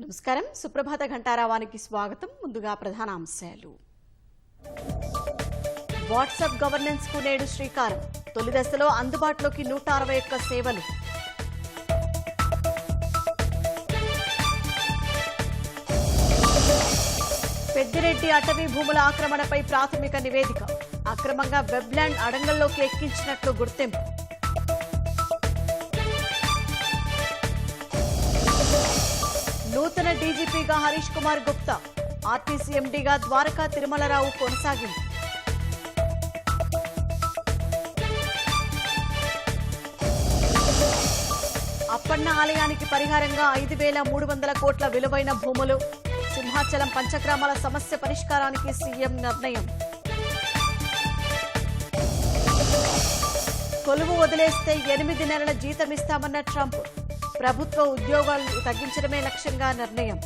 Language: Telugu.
నమస్కారం. సుప్రభాత ఘంటారావానికి స్వాగతం. ముందుగా ప్రధాన అంశాలు. వాట్సాప్ గవర్నెన్స్ కు నేడు శ్రీకారం. తొలి దశలో అందుబాటులోకి 161 సేవలు. పెద్దిరెడ్డి అటవీ భూముల ఆక్రమణపై ప్రాథమిక నివేదిక. అక్రమంగా వెబ్లాండ్ అడంగల్లోకి ఎక్కించినట్లు గుర్తింపు. నూతన డీజీపీగా హరీష్ కుమార్ గుప్తా, ఆర్టీసీ ఎండీగా ద్వారకా తిరుమలరావు కొనసాగింపు. అప్పన్న ఆలయానికి పరిహారంగా 5,300 కోట్ల విలువైన భూములు. సింహాచలం పంచగ్రామాల సమస్య పరిష్కారానికి సీఎం నిర్ణయం. కొలువు వదిలేస్తే 8 నెలల జీతమిస్తామన్న ట్రంప్. ప్రభుత్వ ఉద్యోగాలు తగ్గించడమే లక్ష్యంగా నిర్ణయం.